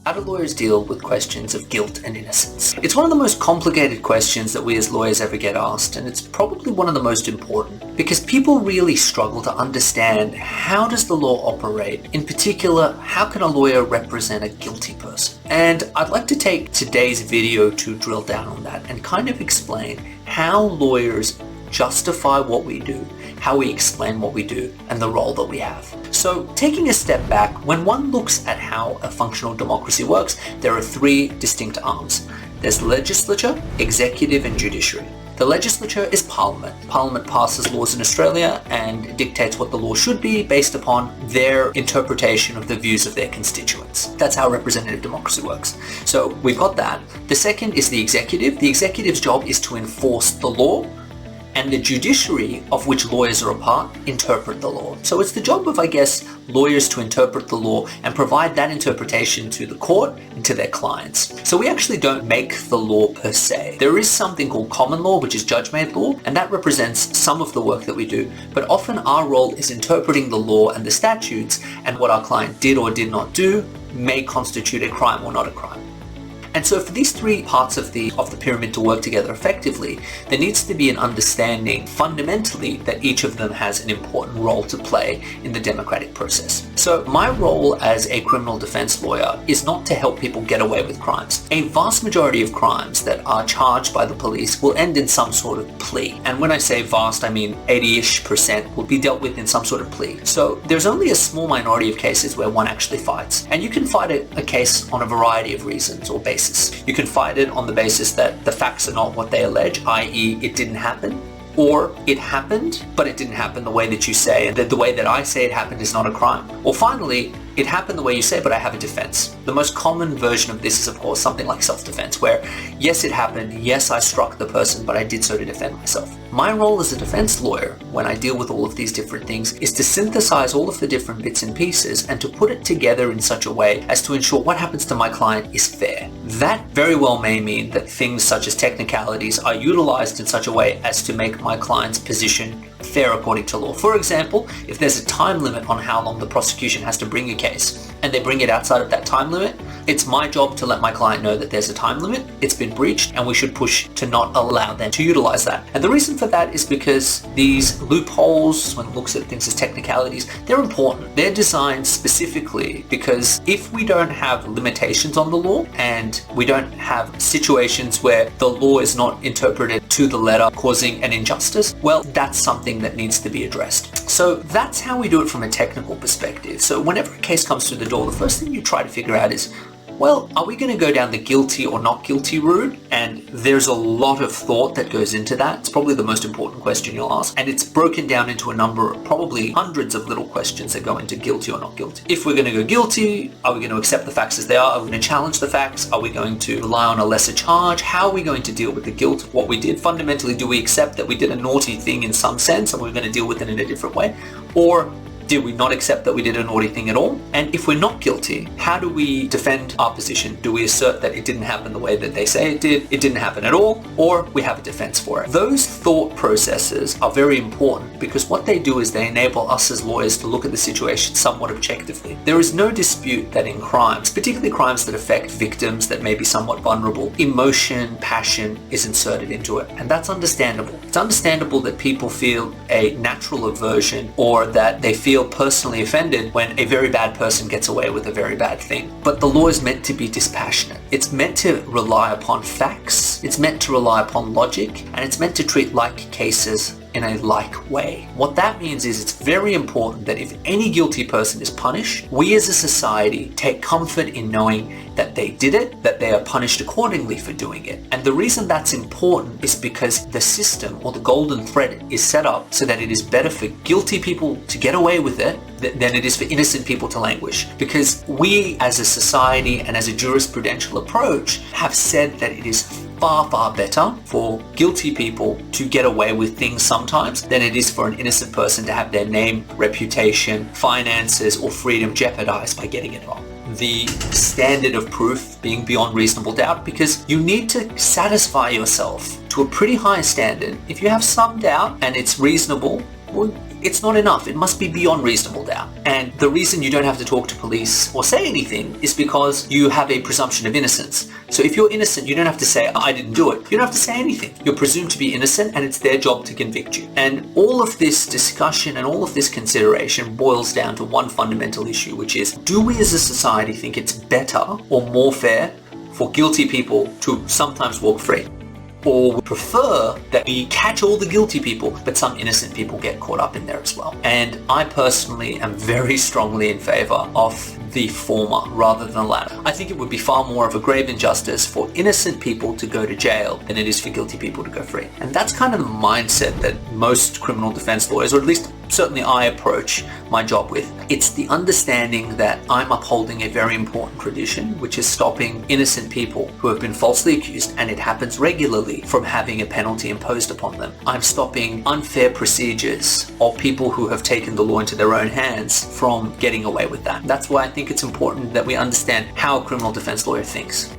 How do lawyers deal with questions of guilt and innocence? It's one of the most complicated questions that we as lawyers ever get asked, and it's probably one of the most important because people really struggle to understand how does the law operate. In particular, how can a lawyer represent a guilty person? And I'd like to take today's video to drill down on that and kind of explain how lawyers justify what we do, how we explain what we do, and the role that we have. So taking a step back, when one looks at how a functional democracy works, there are three distinct arms. There's legislature, executive, and judiciary. The legislature is Parliament. Parliament passes laws in Australia and dictates what the law should be based upon their interpretation of the views of their constituents. That's how representative democracy works. So we've got that. The second is the executive. The executive's job is to enforce the law, and the judiciary, of which lawyers are a part, interpret the law. So it's the job of, lawyers to interpret the law and provide that interpretation to the court and to their clients. So we actually don't make the law per se. There is something called common law, which is judge-made law, and that represents some of the work that we do. But often our role is interpreting the law and the statutes, and what our client did or did not do may constitute a crime or not a crime. And so for these three parts of the pyramid to work together effectively, there needs to be an understanding fundamentally that each of them has an important role to play in the democratic process. So my role as a criminal defense lawyer is not to help people get away with crimes. A vast majority of crimes that are charged by the police will end in some sort of plea. And when I say vast, I mean 80-ish% will be dealt with in some sort of plea. So there's only a small minority of cases where one actually fights. And you can fight a case on a variety of reasons or basis. You can fight it on the basis that the facts are not what they allege, i.e. it didn't happen, or it happened, but it didn't happen the way that you say, and that the way that I say it happened is not a crime. Or finally, it happened the way you say, but I have a defense. The most common version of this is, of course, something like self-defense, where yes, it happened, yes, I struck the person, but I did so to defend myself. My role as a defense lawyer, when I deal with all of these different things, is to synthesize all of the different bits and pieces and to put it together in such a way as to ensure what happens to my client is fair. That very well may mean that things such as technicalities are utilized in such a way as to make my client's position fair according to law. For example, if there's a time limit on how long the prosecution has to bring a case, and they bring it outside of that time limit, it's my job to let my client know that there's a time limit, it's been breached, and we should push to not allow them to utilize that. And the reason for that is because these loopholes, when it looks at things as technicalities, they're important. They're designed specifically because if we don't have limitations on the law and we don't have situations where the law is not interpreted to the letter, causing an injustice, well, that's something that needs to be addressed. So that's how we do it from a technical perspective. So whenever a case comes through the door, the first thing you try to figure out is, well, are we going to go down the guilty or not guilty route? And there's a lot of thought that goes into that. It's probably the most important question you'll ask. And it's broken down into a number of probably hundreds of little questions that go into guilty or not guilty. If we're going to go guilty, are we going to accept the facts as they are? Are we going to challenge the facts? Are we going to rely on a lesser charge? How are we going to deal with the guilt of what we did? Fundamentally, do we accept that we did a naughty thing in some sense and we're going to deal with it in a different way? Or did we not accept that we did a naughty thing at all? And if we're not guilty, how do we defend our position? Do we assert that it didn't happen the way that they say it did, it didn't happen at all, or we have a defense for it? Those thought processes are very important because what they do is they enable us as lawyers to look at the situation somewhat objectively. There is no dispute that in crimes, particularly crimes that affect victims that may be somewhat vulnerable, emotion, passion is inserted into it, and that's understandable. It's understandable that people feel a natural aversion or that they feel personally offended when a very bad person gets away with a very bad thing. But the law is meant to be dispassionate. It's meant to rely upon facts, it's meant to rely upon logic, and it's meant to treat like cases in a like way. What that means is it's very important that if any guilty person is punished, we as a society take comfort in knowing that they did it, that they are punished accordingly for doing it. And the reason that's important is because the system or the golden thread is set up so that it is better for guilty people to get away with it than it is for innocent people to languish. Because we as a society and as a jurisprudential approach have said that it is far, far better for guilty people to get away with things sometimes than it is for an innocent person to have their name, reputation, finances, or freedom jeopardized by getting it wrong. The standard of proof being beyond reasonable doubt, because you need to satisfy yourself to a pretty high standard. If you have some doubt and it's reasonable, well, it's not enough. It must be beyond reasonable doubt. And the reason you don't have to talk to police or say anything is because you have a presumption of innocence. So if you're innocent, you don't have to say, I didn't do it. You don't have to say anything. You're presumed to be innocent, and it's their job to convict you. And all of this discussion and all of this consideration boils down to one fundamental issue, which is, do we as a society think it's better or more fair for guilty people to sometimes walk free? Or we prefer that we catch all the guilty people, but some innocent people get caught up in there as well. And I personally am very strongly in favor of the former rather than the latter. I think it would be far more of a grave injustice for innocent people to go to jail than it is for guilty people to go free. And that's kind of the mindset that most criminal defense lawyers, or at least certainly I approach my job with. It's the understanding that I'm upholding a very important tradition, which is stopping innocent people who have been falsely accused, and it happens regularly, from having a penalty imposed upon them. I'm stopping unfair procedures of people who have taken the law into their own hands from getting away with that. That's why I think it's important that we understand how a criminal defense lawyer thinks.